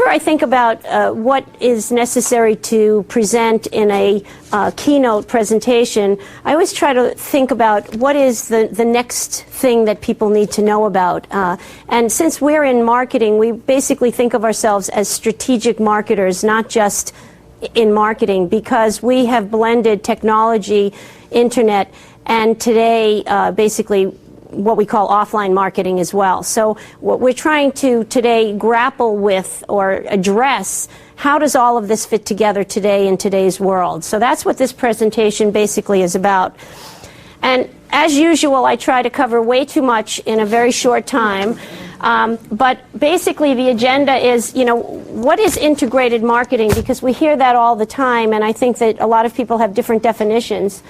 whenever I think about what is necessary to present in a keynote presentation, I always try to think about what is the next thing that people need to know about. And since we're in marketing, we basically think of ourselves as strategic marketers, not just in marketing, because we have blended technology, internet, and today basically what we call offline marketing as well. So what we're trying to today grapple with or address, how does all of this fit together today in today's world? So that's what this presentation basically is about. And as usual, I try to cover way too much in a very short time. But basically the agenda is, what is integrated marketing? Because we hear that all the time, and I think that a lot of people have different definitions.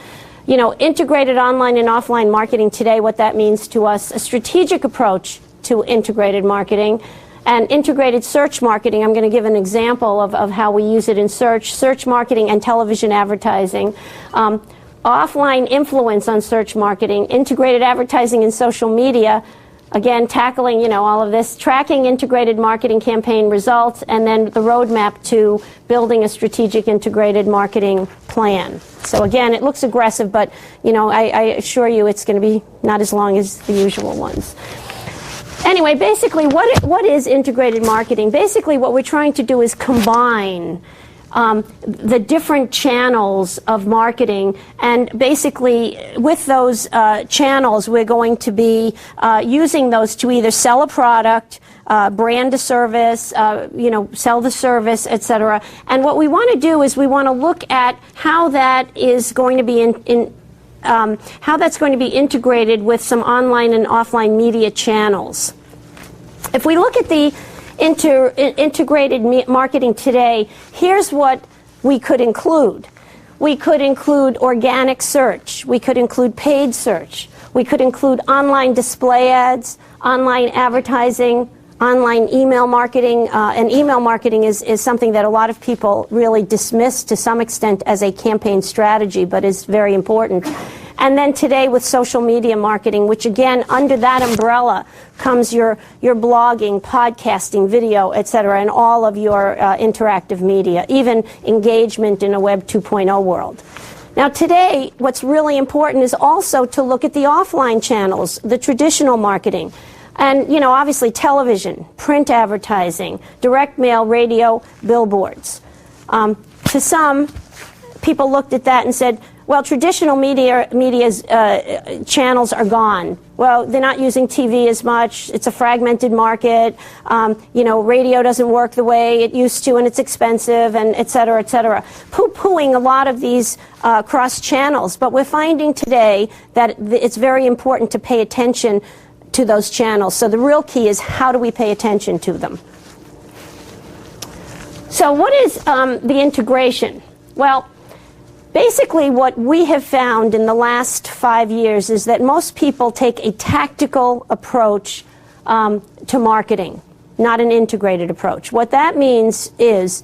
Integrated online and offline marketing today, what that means to us, a strategic approach to integrated marketing, and integrated search marketing. I'm going to give an example of how we use it in search marketing and television advertising. Offline influence on search marketing, integrated advertising in social media, again, tackling, all of this, tracking integrated marketing campaign results, and then the roadmap to building a strategic integrated marketing plan. So again, it looks aggressive, but, I assure you it's going to be not as long as the usual ones. Anyway, basically, what is integrated marketing? Basically, what we're trying to do is combine the different channels of marketing, and basically with those channels we're going to be using those to either sell a product, brand a service, sell the service, etc. And what we want to do is we want to look at how that is going to be how that's going to be integrated with some online and offline media channels. If we look at the integrated marketing today, here's what we could include. We could include organic search. We could include paid search. We could include online display ads, online advertising, online email marketing. And email marketing is something that a lot of people really dismiss to some extent as a campaign strategy, but is very important. And then today with social media marketing, which again, under that umbrella comes your blogging, podcasting, video, etc., and all of your interactive media, even engagement in a Web 2.0 world. Now today, what's really important is also to look at the offline channels, the traditional marketing. And, obviously television, print advertising, direct mail, radio, billboards. To some, people looked at that and said, well, traditional media's channels are gone. Well, they're not using TV as much. It's a fragmented market. Radio doesn't work the way it used to, and it's expensive, and et cetera, et cetera. Poo-pooing a lot of these cross channels. But we're finding today that it's very important to pay attention to those channels. So the real key is, how do we pay attention to them? So what is the integration? Well, basically what we have found in the last 5 years is that most people take a tactical approach to marketing, not an integrated approach. What that means is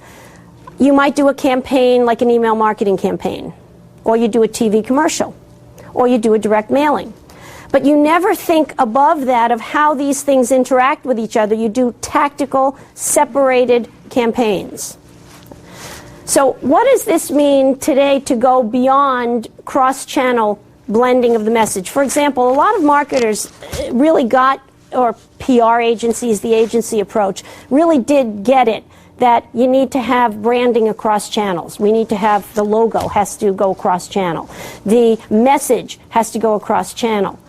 you might do a campaign like an email marketing campaign, or you do a TV commercial, or you do a direct mailing. But you never think above that of how these things interact with each other. You do tactical, separated campaigns. So what does this mean today to go beyond cross-channel blending of the message? For example, a lot of marketers really or PR agencies, the agency approach, really did get it, that you need to have branding across channels. We need to have the logo has to go across channel. The message has to go across channel.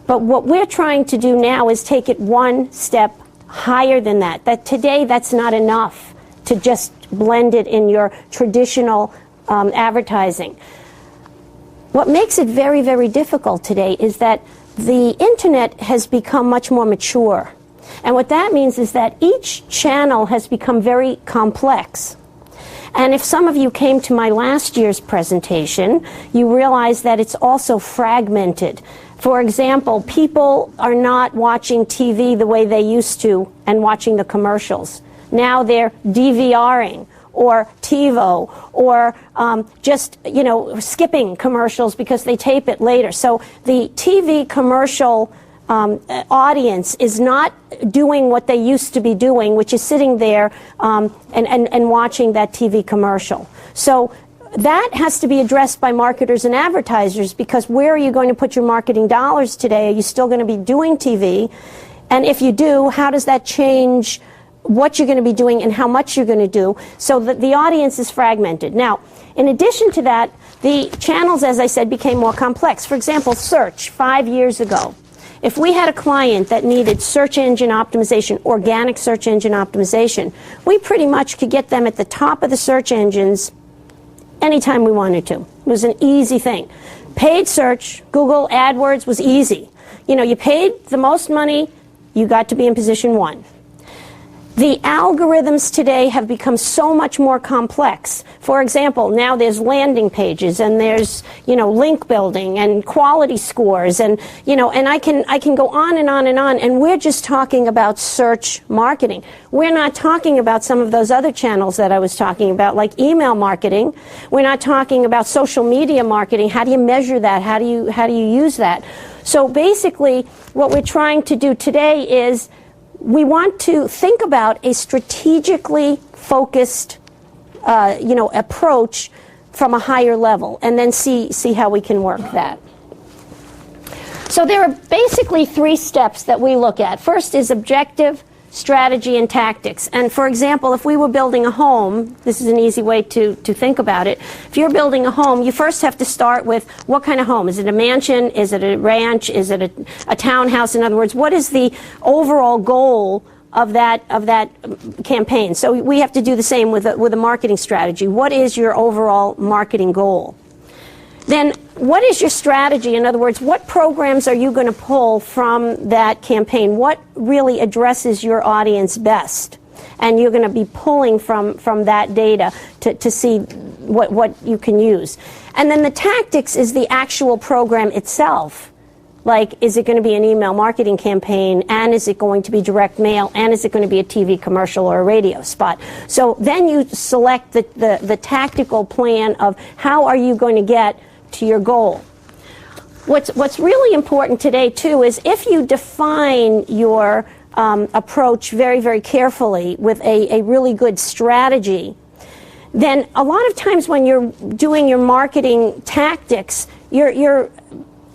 But what we're trying to do now is take it one step higher than that. That today that's not enough to just blend it in your traditional advertising. What makes it very, very difficult today is that the internet has become much more mature. And what that means is that each channel has become very complex. And if some of you came to my last year's presentation, you realize that it's also fragmented. For example, people are not watching TV the way they used to and watching the commercials. Now they're DVRing or TiVo or just, skipping commercials because they tape it later. So the TV commercial audience is not doing what they used to be doing, which is sitting there and watching that TV commercial. So that has to be addressed by marketers and advertisers, because where are you going to put your marketing dollars today? Are you still going to be doing TV? And if you do, how does that change what you're going to be doing and how much you're going to do, so that the audience is fragmented? Now, in addition to that, the channels, as I said, became more complex. For example, search 5 years ago. If we had a client that needed search engine optimization, organic search engine optimization, we pretty much could get them at the top of the search engines anytime we wanted to. It was an easy thing. Paid search, Google AdWords was easy. You know, you paid the most money, you got to be in position 1. The algorithms today have become so much more complex. For example, now there's landing pages, and there's, you know, link building and quality scores, and, you know, and I can go on and on and on, and we're just talking about search marketing. We're not talking about some of those other channels that I was talking about, like email marketing. We're not talking about social media marketing. How do you measure that? How do you use that? So basically, what we're trying to do today is we want to think about a strategically focused, approach from a higher level, and then see how we can work that. So there are basically 3 steps that we look at. First is objective, strategy, and tactics. And for example, if we were building a home, this is an easy way to think about it. If you're building a home, you first have to start with what kind of home. Is it a mansion? Is it a ranch? Is it a townhouse? In other words, what is the overall goal of that campaign? So we have to do the same with a marketing strategy. What is your overall marketing goal? Then what is your strategy? In other words, what programs are you going to pull from that campaign? What really addresses your audience best? And you're going to be pulling from that data to see what you can use. And then the tactics is the actual program itself. Like, is it going to be an email marketing campaign, and is it going to be direct mail, and is it going to be a TV commercial or a radio spot? So then you select the tactical plan of how are you going to get to your goal. What's really important today, too, is if you define your approach very, very carefully with a really good strategy, then a lot of times when you're doing your marketing tactics, your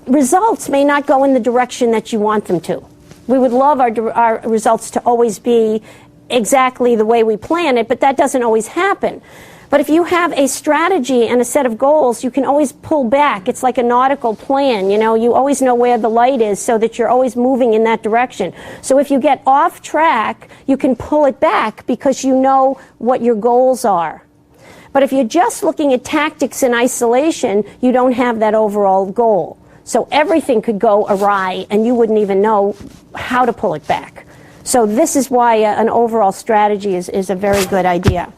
results may not go in the direction that you want them to. We would love our results to always be exactly the way we plan it, but that doesn't always happen. But if you have a strategy and a set of goals, you can always pull back. It's like a nautical plan, you know. You always know where the light is so that you're always moving in that direction. So if you get off track, you can pull it back because you know what your goals are. But if you're just looking at tactics in isolation, you don't have that overall goal. So everything could go awry and you wouldn't even know how to pull it back. So this is why an overall strategy is a very good idea.